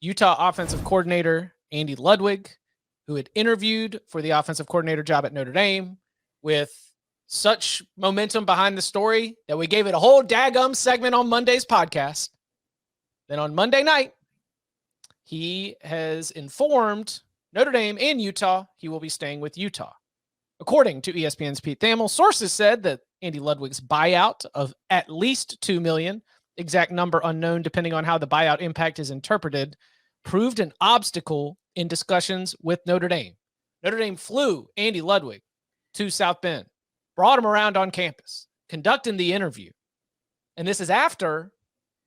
Utah offensive coordinator Andy Ludwig, who had interviewed for the offensive coordinator job at Notre Dame with such momentum behind the story that we gave it a whole daggum segment on Monday's podcast. Then on Monday night, he has informed Notre Dame and Utah he will be staying with Utah. According to ESPN's Pete Thamel, sources said that Andy Ludwig's buyout of at least $2 million, exact number unknown depending on how the buyout impact is interpreted, proved an obstacle in discussions with Notre Dame. Notre Dame flew Andy Ludwig to South Bend, brought him around on campus, conducting the interview. And this is after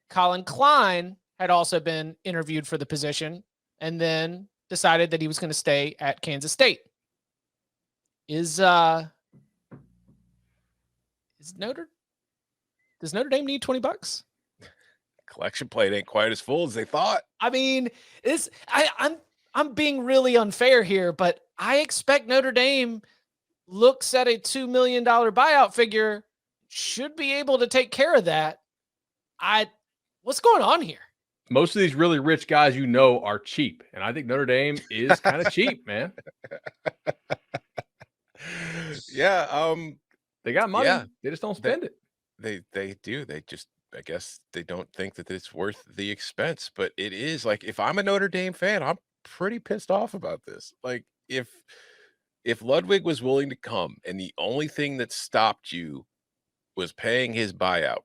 Colin Klein had also been interviewed for the position and then decided that he was going to stay at Kansas State. Does Notre Dame need $20? Collection plate ain't quite as full as they thought. I mean, I'm being really unfair here, but I expect Notre Dame looks at a $2 million buyout figure, should be able to take care of that. What's going on here? Most of these really rich guys, are cheap. And I think Notre Dame is kind of cheap, man. Yeah. They got money. Yeah, they just don't spend it. They do. They just, I guess they don't think that it's worth the expense, but it is. Like, if I'm a Notre Dame fan, I'm pretty pissed off about this. Like, if Ludwig was willing to come and the only thing that stopped you was paying his buyout,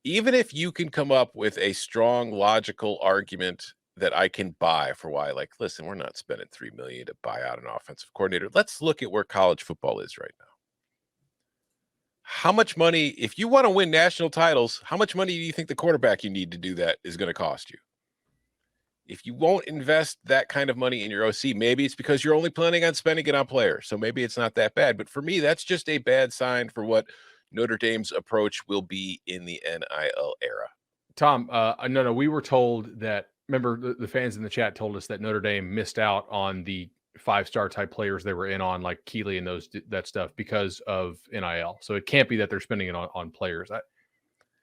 even if you can come up with a strong logical argument that I can buy for why, like, listen, we're not spending $3 million to buy out an offensive coordinator. Let's look at where college football is right now. How much money, if you want to win national titles, how much money do you think the quarterback you need to do that is going to cost you? If you won't invest that kind of money in your OC, maybe it's because you're only planning on spending it on players. So maybe it's not that bad. But for me, that's just a bad sign for what Notre Dame's approach will be in the NIL era. Tom, no, we were told that, remember the fans in the chat told us that Notre Dame missed out on the 5-star type players they were in on, like Keeley and that stuff, because of NIL. So it can't be that they're spending it on players.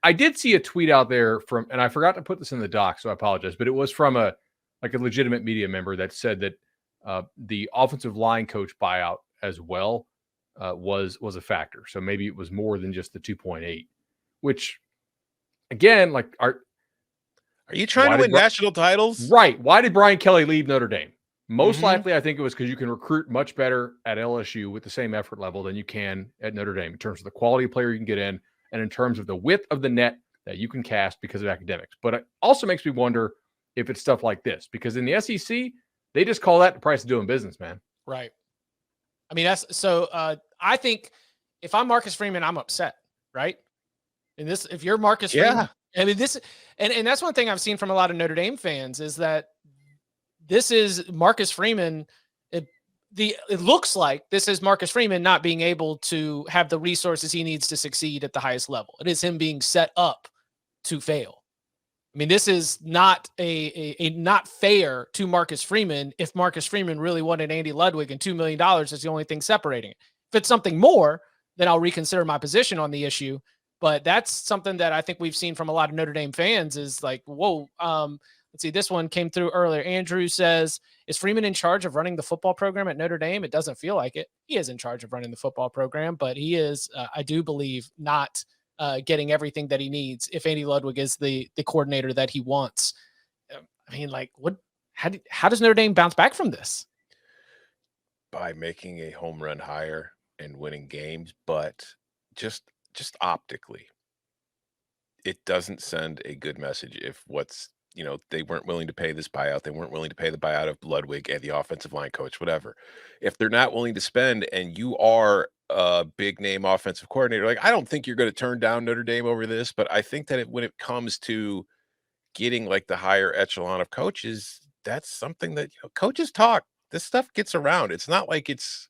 I did see a tweet out there from, and I forgot to put this in the doc, so I apologize, but it was from a legitimate media member that said that the offensive line coach buyout as well was a factor. So maybe it was more than just the 2.8, which again, like, are you trying to win national titles? Right. Why did Brian Kelly leave Notre Dame? Most likely, I think it was because you can recruit much better at LSU with the same effort level than you can at Notre Dame in terms of the quality of player you can get in and in terms of the width of the net that you can cast because of academics. But it also makes me wonder if it's stuff like this, because in the SEC, they just call that the price of doing business, man. Right. I mean, I think if I'm Marcus Freeman, I'm upset, right? And if you're Marcus Freeman, I mean, and that's one thing I've seen from a lot of Notre Dame fans is that this is Marcus Freeman. It looks like this is Marcus Freeman not being able to have the resources he needs to succeed at the highest level. It is him being set up to fail. I mean, this is not a not fair to Marcus Freeman if Marcus Freeman really wanted Andy Ludwig and $2 million is the only thing separating it. If it's something more, then I'll reconsider my position on the issue. But that's something that I think we've seen from a lot of Notre Dame fans is like, whoa, let's see, this one came through earlier. Andrew says, is Freeman in charge of running the football program at Notre Dame? It doesn't feel like it. He is in charge of running the football program, but he is, I do believe, not getting everything that he needs if Andy Ludwig is the coordinator that he wants. I mean, like, how does Notre Dame bounce back from this? By making a home run hire and winning games, but just optically, it doesn't send a good message if they weren't willing to pay this buyout. They weren't willing to pay the buyout of Ludwig and the offensive line coach, whatever. If they're not willing to spend and you are a big name offensive coordinator, like, I don't think you're going to turn down Notre Dame over this, but I think that when it comes to getting like the higher echelon of coaches, that's something that coaches talk. This stuff gets around. It's not like it's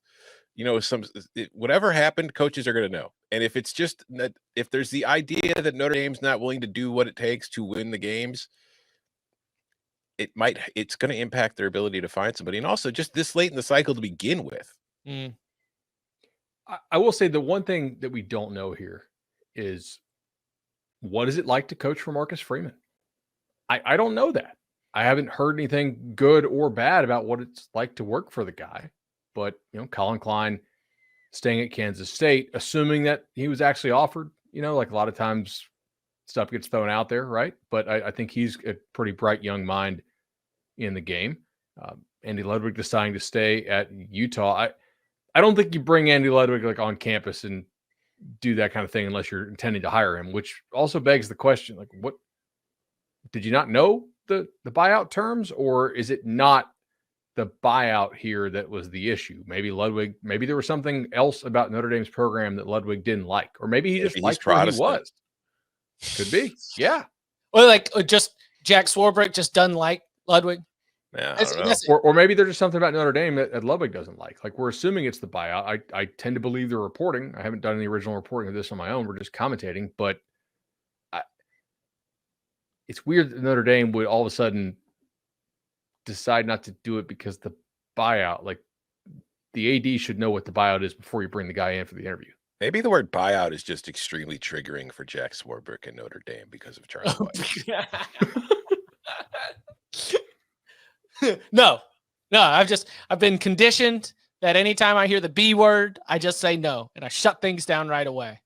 whatever happened, coaches are going to know. And if it's just that, if there's the idea that Notre Dame's not willing to do what it takes to win the games, it's going to impact their ability to find somebody. And also just this late in the cycle to begin with. I will say the one thing that we don't know here is, what is it like to coach for Marcus Freeman? I don't know that. I haven't heard anything good or bad about what it's like to work for the guy. But, Colin Klein staying at Kansas State, assuming that he was actually offered, like a lot of times stuff gets thrown out there, right? But I think he's a pretty bright young mind in the game. Andy Ludwig deciding to stay at Utah. I don't think you bring Andy Ludwig like on campus and do that kind of thing unless you're intending to hire him, which also begs the question, like, what did you not know the buyout terms, or is it not the buyout here that was the issue? Maybe there was something else about Notre Dame's program that Ludwig didn't like, or maybe he just liked where he was. Could be. Yeah. Or like just Jack Swarbrick just doesn't like Ludwig. Yeah, I don't know. Or maybe there's just something about Notre Dame that Ludwig doesn't like. Like, we're assuming it's the buyout. I tend to believe the reporting. I haven't done any original reporting of this on my own. We're just commentating, but it's weird that Notre Dame would all of a sudden decide not to do it because the buyout, like, the AD should know what the buyout is before you bring the guy in for the interview. Maybe the word buyout is just extremely triggering for Jack Swarbrick and Notre Dame because of Charlie White. No, I've been conditioned that anytime I hear the B word, I just say no and I shut things down right away.